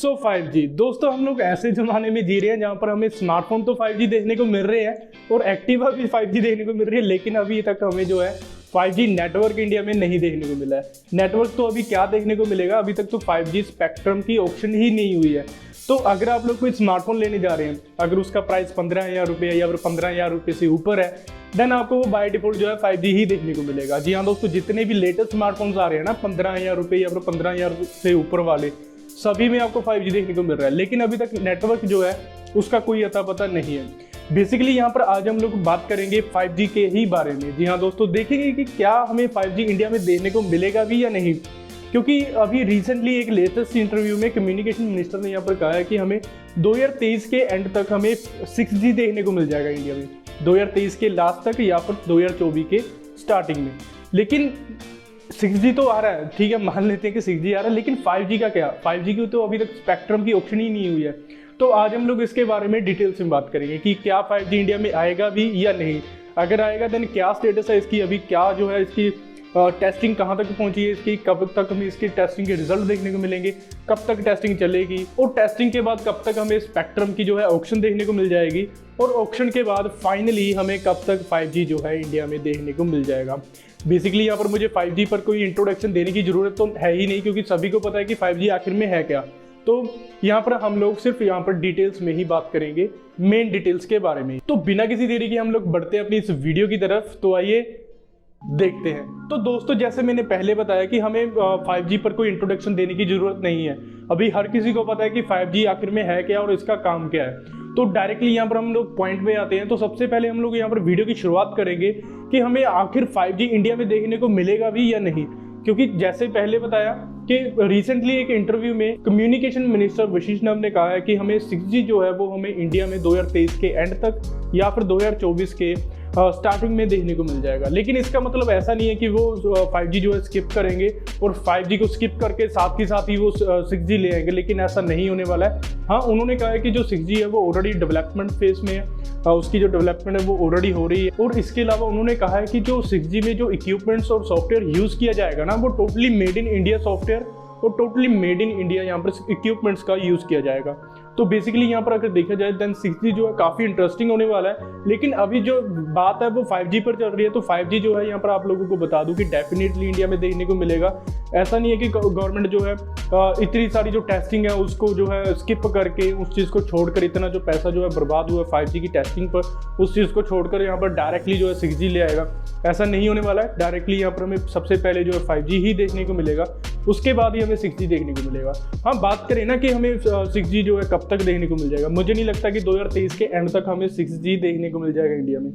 सो 5G दोस्तों, हम लोग ऐसे ज़माने में जी रहे हैं जहाँ पर हमें स्मार्टफोन तो 5G देखने को मिल रहे हैं और एक्टिवा भी 5G देखने को मिल रही है, लेकिन अभी तक हमें जो है 5G नेटवर्क इंडिया में नहीं देखने को मिला है। नेटवर्क तो अभी क्या देखने को मिलेगा, अभी तक तो 5G स्पेक्ट्रम की ऑप्शन ही नहीं हुई है। तो अगर आप लोग कोई स्मार्टफोन लेने जा रहे हैं, अगर उसका प्राइस 15,000 रुपये या फिर 15,000 रुपये से ऊपर है, देन आपको वो बाय डिफॉल्ट जो है 5G ही देखने को मिलेगा। जी हाँ दोस्तों, जितने भी लेटेस्ट स्मार्टफोन्स आ रहे हैं ना 15,000 रुपये या फिर 15,000 से ऊपर वाले, सभी में आपको 5G देखने को मिल रहा है, लेकिन अभी तक नेटवर्क जो है उसका कोई अता पता नहीं है। बेसिकली यहाँ पर आज हम लोग बात करेंगे 5G के ही बारे में। जी हाँ दोस्तों, देखेंगे कि क्या हमें 5G इंडिया में देखने को मिलेगा भी या नहीं, क्योंकि अभी रिसेंटली एक लेटेस्ट इंटरव्यू में कम्युनिकेशन मिनिस्टर ने यहाँ पर कहा है कि हमें 2023 के एंड तक हमें 6G देखने को मिल जाएगा इंडिया में, 2023 के लास्ट तक या फिर 2024 के स्टार्टिंग में। लेकिन 6G तो आ रहा है, ठीक है, मान लेते हैं कि 6G आ रहा है, लेकिन 5G का क्या? 5G की तो अभी तक स्पेक्ट्रम की ऑप्शन ही नहीं हुई है। तो आज हम लोग इसके बारे में डिटेल से बात करेंगे कि क्या 5G इंडिया में आएगा भी या नहीं, अगर आएगा देन क्या स्टेटस है इसकी, अभी क्या जो है इसकी टेस्टिंग कहाँ तक पहुंची है इसकी, कब तक हमें इसकी टेस्टिंग के रिजल्ट देखने को मिलेंगे, कब तक टेस्टिंग चलेगी, और टेस्टिंग के बाद कब तक हमें स्पेक्ट्रम की जो है ऑप्शन देखने को मिल जाएगी, और ऑप्शन के बाद फाइनली हमें कब तक 5G जो है इंडिया में देखने को मिल जाएगा। बेसिकली यहाँ पर मुझे 5G पर कोई इंट्रोडक्शन देने की ज़रूरत तो है ही नहीं, क्योंकि सभी को पता है कि 5G आखिर में है क्या। तो यहाँ पर हम लोग सिर्फ यहाँ पर डिटेल्स में ही बात करेंगे, मेन डिटेल्स के बारे में। तो बिना किसी देरी के हम लोग बढ़ते हैं अपनी इस वीडियो की तरफ, तो आइए देखते हैं। तो दोस्तों, जैसे मैंने पहले बताया कि हमें 5G पर कोई इंट्रोडक्शन देने की ज़रूरत नहीं है। अभी हर किसी को पता है कि 5G आखिर में है क्या और इसका काम क्या है। तो डायरेक्टली यहाँ पर हम लोग पॉइंट पे आते हैं। तो सबसे पहले हम लोग यहाँ पर वीडियो की शुरुआत करेंगे कि हमें आखिर 5G इंडिया में देखने को मिलेगा भी या नहीं, क्योंकि जैसे पहले बताया कि रिसेंटली एक इंटरव्यू में कम्युनिकेशन मिनिस्टर वैष्णव ने कहा है कि हमें 6G जो है वो हमें इंडिया में 2023 के एंड तक या फिर 2024 के स्टार्टिंग में देखने को मिल जाएगा। लेकिन इसका मतलब ऐसा नहीं है कि वो 5G जो है स्किप करेंगे और 5G को स्किप करके साथ ही वो 6G ले आएंगे, लेकिन ऐसा नहीं होने वाला है। हाँ, उन्होंने कहा है कि जो 6G है वो ऑलरेडी डेवलपमेंट फेज में है, उसकी जो डेवलपमेंट है वो ऑलरेडी हो रही है। और इसके अलावा उन्होंने कहा है कि जो 6G में जो इक्विपमेंट्स और सॉफ्टवेयर यूज़ किया जाएगा ना, वो totally made in India software और टोटली मेड इन इंडिया यहाँ पर इक्विपमेंट्स का यूज़ किया जाएगा। तो बेसिकली यहाँ पर अगर देखा जाए देन 6G जो है काफ़ी इंटरेस्टिंग होने वाला है। लेकिन अभी जो बात है वो 5G पर चल रही है। तो 5G जो है यहाँ पर आप लोगों को बता दूं कि डेफिनेटली इंडिया में देखने को मिलेगा। ऐसा नहीं है कि गवर्नमेंट जो है इतनी सारी जो टेस्टिंग है उसको जो है स्किप करके, उस चीज़ को छोड़कर, इतना जो पैसा जो है बर्बाद हुआ है 5G की टेस्टिंग पर, उस चीज़ को छोड़कर यहाँ पर डायरेक्टली जो है 6G ले आएगा। ऐसा नहीं होने वाला है। डायरेक्टली यहाँ पर हमें सबसे पहले जो है 5G ही देखने को मिलेगा, उसके बाद ही हमें 6G देखने को मिलेगा। हाँ, बात करें ना कि हमें 6G जो है कब तक देखने को मिल जाएगा, मुझे नहीं लगता कि 2023 के एंड तक हमें 6G देखने को मिल जाएगा इंडिया में।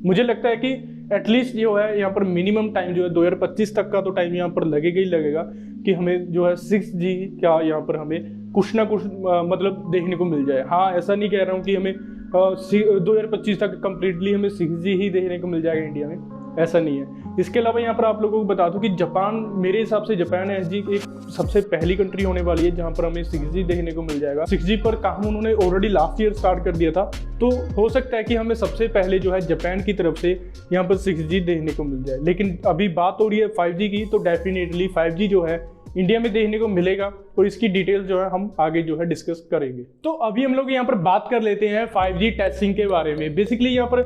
मुझे लगता है कि एटलीस्ट जो है यहाँ पर मिनिमम टाइम जो है 2025 तक का तो टाइम यहाँ पर लगेगा ही लगेगा कि हमें जो है 6G क्या यहाँ पर हमें कुछ ना कुछ मतलब देखने को मिल जाए। हाँ, ऐसा नहीं कह रहा हूँ कि हमें 2025 तक कम्प्लीटली हमें 6G ही देखने को मिल जाएगा इंडिया में, ऐसा नहीं है। इसके अलावा यहाँ पर आप लोगों को बता दूं कि जापान, मेरे हिसाब से जापान एसजी एक सबसे पहली कंट्री होने वाली है जहाँ पर हमें 6G देखने को मिल जाएगा। 6G पर काम उन्होंने ऑलरेडी लास्ट ईयर स्टार्ट कर दिया था, तो हो सकता है कि हमें सबसे पहले जो है जापान की तरफ से यहाँ पर 6G देखने को मिल जाए। लेकिन अभी बात हो रही है 5G की, तो डेफिनेटली 5G जो है इंडिया में देखने को मिलेगा और इसकी डिटेल्स जो है हम आगे जो है डिस्कस करेंगे। तो अभी हम लोग यहाँ पर बात कर लेते हैं 5G टेस्टिंग के बारे में। बेसिकली यहाँ पर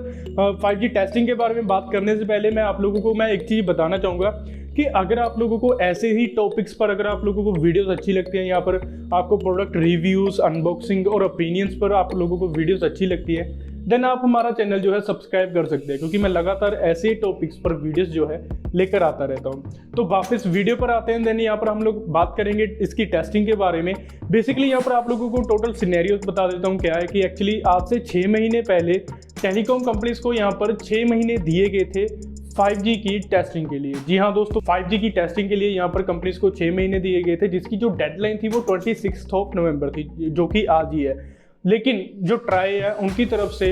5G टेस्टिंग के बारे में बात करने से पहले मैं आप लोगों को एक चीज़ बताना चाहूँगा कि अगर आप लोगों को ऐसे ही टॉपिक्स पर, अगर आप लोगों को वीडियोस अच्छी लगती हैं, यहाँ पर आपको प्रोडक्ट रिव्यूज़, अनबॉक्सिंग और ओपिनियंस पर आप लोगों को वीडियोस अच्छी लगती है, देन आप हमारा चैनल जो है सब्सक्राइब कर सकते हैं, क्योंकि मैं लगातार ऐसे ही टॉपिक्स पर वीडियोस जो है लेकर आता रहता हूं। तो वापस वीडियो पर आते हैं। देन यहाँ पर हम लोग बात करेंगे इसकी टेस्टिंग के बारे में। बेसिकली यहाँ पर आप लोगों को टोटल सिनेरियोस बता देता हूँ क्या है कि एक्चुअली आज से 6 महीने पहले टेलीकॉम कंपनीज को यहाँ पर 6 महीने दिए गए थे 5G की टेस्टिंग के लिए। जी हाँ दोस्तों, 5G की टेस्टिंग के लिए यहाँ पर कंपनीज को 6 महीने दिए गए थे, जिसकी जो डेडलाइन थी वो 26 नवंबर थी, जो कि आज ही है। लेकिन जो ट्राई है उनकी तरफ से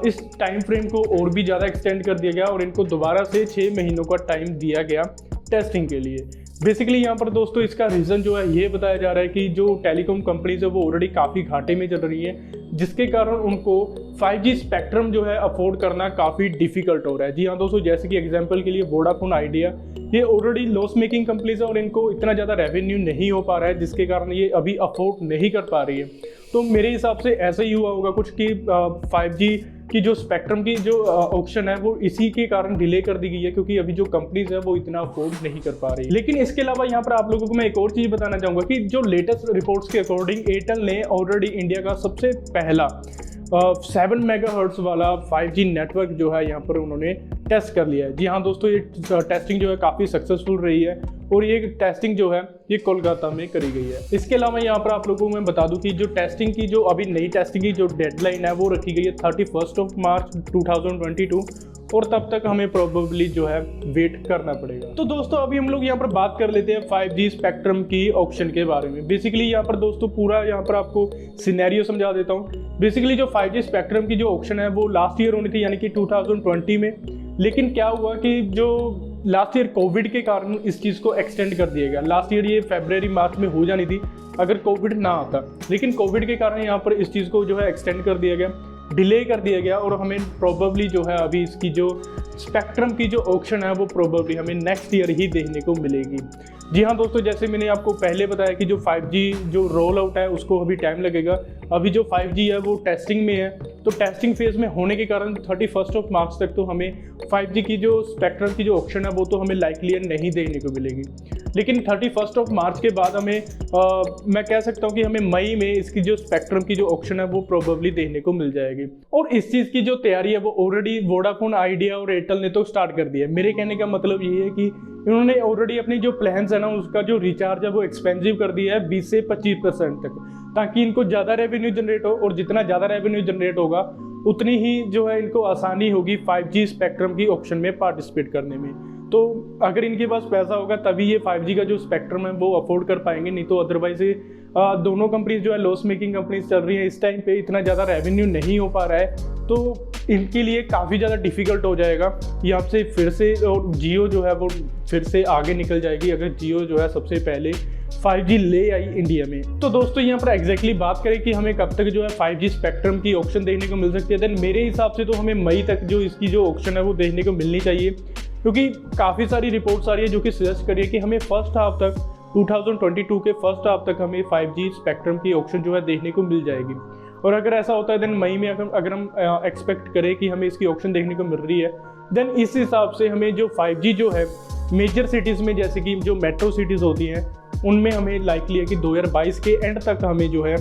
इस टाइम फ्रेम को और भी ज़्यादा एक्सटेंड कर दिया गया और इनको दोबारा से 6 महीनों का टाइम दिया गया टेस्टिंग के लिए। बेसिकली यहाँ पर दोस्तों इसका रीज़न जो है ये बताया जा रहा है कि जो टेलीकॉम कंपनीज है वो ऑलरेडी काफ़ी घाटे में चल रही है। जिसके कारण उनको 5G स्पेक्ट्रम जो है अफोर्ड करना काफ़ी डिफिकल्ट हो रहा है। जी हाँ दोस्तों, जैसे कि एग्जांपल के लिए वोडाफोन आइडिया, ये ऑलरेडी लॉस मेकिंग कंपनीज है और इनको इतना ज़्यादा रेवेन्यू नहीं हो पा रहा है, जिसके कारण ये अभी अफोर्ड नहीं कर पा रही है। तो मेरे हिसाब से ऐसा ही हुआ होगा कुछ कि 5G की जो स्पेक्ट्रम की जो ऑक्शन है वो इसी के कारण डिले कर दी गई है, क्योंकि अभी जो कंपनीज है वो इतना अफोर्ड नहीं कर पा रही। लेकिन इसके अलावा यहाँ पर आप लोगों को मैं एक और चीज़ बताना चाहूँगा कि जो लेटेस्ट रिपोर्ट्स के अकॉर्डिंग एयरटेल ने ऑलरेडी इंडिया का सबसे पहला 7 मेगाहर्ट्ज वाला 5G नेटवर्क जो है यहाँ पर उन्होंने टेस्ट कर लिया है। जी हाँ दोस्तों, ये टेस्टिंग जो है काफ़ी सक्सेसफुल रही है और ये टेस्टिंग जो है ये कोलकाता में करी गई है। इसके अलावा यहाँ पर आप लोगों को मैं बता दूं कि जो टेस्टिंग की जो अभी नई टेस्टिंग की जो डेडलाइन है वो रखी गई है 31 मार्च 2022 और तब तक हमें प्रोबेबली जो है वेट करना पड़ेगा। तो दोस्तों अभी हम लोग यहाँ पर बात कर लेते हैं 5G स्पेक्ट्रम की ऑक्शन के बारे में। बेसिकली यहाँ पर दोस्तों पूरा यहाँ पर आपको सिनेरियो समझा देता हूँ। बेसिकली जो 5G स्पेक्ट्रम की जो ऑक्शन है वो लास्ट ईयर होनी थी, यानी कि 2020 में। लेकिन क्या हुआ कि जो लास्ट ईयर कोविड के कारण इस चीज़ को एक्सटेंड कर दिया गया। लास्ट ईयर ये फरवरी मार्च में हो जानी थी अगर कोविड ना आता, लेकिन कोविड के कारण यहाँ पर इस चीज़ को जो है एक्सटेंड कर दिया गया, डिले कर दिया गया और हमें प्रोबेबली जो है अभी इसकी जो स्पेक्ट्रम की जो ऑक्शन है वो प्रोबेबली हमें नेक्स्ट ईयर ही देखने को मिलेगी। जी हाँ दोस्तों, जैसे मैंने आपको पहले बताया कि जो 5G जो रोल आउट है उसको अभी टाइम लगेगा। अभी जो 5G है वो टेस्टिंग में है, तो टेस्टिंग फेज में होने के कारण 31 मार्च तक तो हमें 5G की जो स्पेक्ट्रम की जो ऑक्शन है वो तो हमें लाइकली नहीं देखने को मिलेगी। लेकिन 31 मार्च के बाद हमें मैं कह सकता हूँ कि हमें मई में इसकी जो स्पेक्ट्रम की जो ऑक्शन है वो प्रोबेबली देखने को मिल जाएगी। और इस चीज़ की जो तैयारी है वो ऑलरेडी वोडाफोन आइडिया और एयरटेल ने तो स्टार्ट कर दिया है। मेरे कहने का मतलब ये है कि इन्होंने ऑलरेडी अपनी जो प्लान्स है ना उसका जो रिचार्ज है वो एक्सपेंसिव कर दिया है 20 से 25% तक, ताकि इनको ज़्यादा रेवेन्यू जनरेट हो और जितना ज़्यादा रेवेन्यू जनरेट होगा उतनी ही जो है इनको आसानी होगी 5G स्पेक्ट्रम की ऑक्शन में पार्टिसिपेट करने में। तो अगर इनके पास पैसा होगा तभी ये 5G का जो स्पेक्ट्रम है वो अफोर्ड कर पाएंगे, नहीं तो अदरवाइज दोनों कंपनीज जो है लॉस मेकिंग कंपनीज चल रही है इस टाइम पे, इतना ज़्यादा रेवेन्यू नहीं हो पा रहा है, तो इनके लिए काफ़ी ज़्यादा डिफिकल्ट हो जाएगा। यहाँ से फिर से और जियो जो है वो फिर से आगे निकल जाएगी अगर जियो जो है सबसे पहले 5G ले आई इंडिया में। तो दोस्तों यहाँ पर एग्जैक्टली बात करें कि हमें कब तक जो है 5G स्पेक्ट्रम की ऑक्शन देखने को मिल सकती है, देन मेरे हिसाब से तो हमें मई तक जो इसकी जो ऑक्शन है वो देखने को मिलनी चाहिए, क्योंकि काफ़ी सारी रिपोर्ट्स आ रही है जो कि सजेस्ट करिए कि हमें फर्स्ट हाफ तक 2022 के फर्स्ट हाफ तक हमें 5G स्पेक्ट्रम की ऑक्शन जो है देखने को मिल जाएगी। और अगर ऐसा होता है देन मई में अगर हम एक्सपेक्ट करें कि हमें इसकी ऑक्शन देखने को मिल रही है, देन इस हिसाब से हमें जो 5G जो है मेजर सिटीज़ में जैसे कि जो मेट्रो सिटीज़ होती हैं उनमें हमें लाइकली है कि 2022 के एंड तक हमें जो है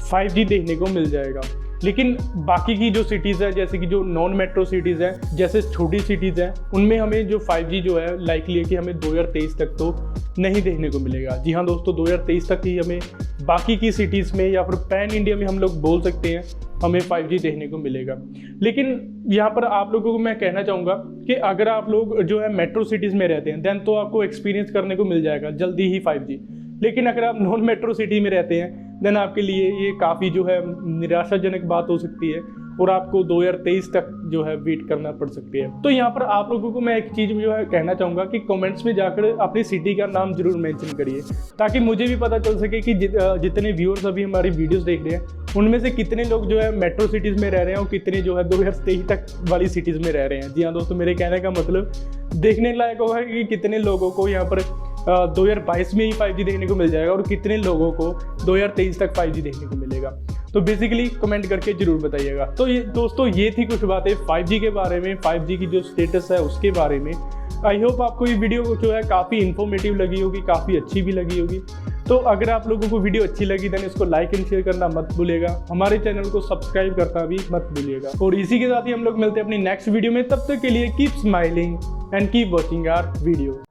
5G देखने को मिल जाएगा। लेकिन बाकी की जो सिटीज़ है जैसे कि जो नॉन मेट्रो सिटीज़ हैं, जैसे छोटी सिटीज़ हैं, उनमें हमें जो 5G जो है लाइकली है कि हमें 2023 तक तो नहीं देखने को मिलेगा। जी हाँ दोस्तों, 2023 तक ही हमें बाकी की सिटीज़ में या फिर पैन इंडिया में हम लोग बोल सकते हैं हमें 5G देखने को मिलेगा। लेकिन यहाँ पर आप लोगों को मैं कहना चाहूँगा कि अगर आप लोग जो है मेट्रो सिटीज़ में रहते हैं देन तो आपको एक्सपीरियंस करने को मिल जाएगा जल्दी ही 5G। लेकिन अगर आप नॉन मेट्रो सिटी में रहते हैं देन आपके लिए ये काफ़ी जो है निराशाजनक बात हो सकती है और आपको 2023 तक जो है वेट करना पड़ सकती है। तो यहाँ पर आप लोगों को मैं एक चीज़ जो है कहना चाहूँगा कि कमेंट्स में जाकर अपनी सिटी का नाम जरूर मेंशन करिए, ताकि मुझे भी पता चल सके कि जितने व्यूअर्स अभी हमारी वीडियोस देख रहे हैं उनमें से कितने लोग जो है मेट्रो सिटीज़ में रह रहे हैं और कितने जो है 2023 तक वाली सिटीज़ में रह रहे हैं। जी हाँ दोस्तों, मेरे कहने का मतलब देखने लायक होगा कि कितने लोगों को यहाँ पर 2022 में ही 5G देखने को मिल जाएगा और कितने लोगों को 2023 तक 5G देखने को मिलेगा। तो बेसिकली कमेंट करके जरूर बताइएगा। तो ये दोस्तों ये थी कुछ बातें 5G के बारे में, 5G की जो स्टेटस है उसके बारे में। आई होप आपको ये वीडियो जो है काफ़ी इन्फॉर्मेटिव लगी होगी, काफ़ी अच्छी भी लगी होगी। तो अगर आप लोगों को वीडियो अच्छी लगी देन इसको लाइक एंड शेयर करना मत भूलिएगा, हमारे चैनल को सब्सक्राइब करना भी मत भूलिएगा। और इसी के साथ ही हम लोग मिलते हैं अपनी नेक्स्ट वीडियो में। तब तक के लिए keep smiling and keep watching our video.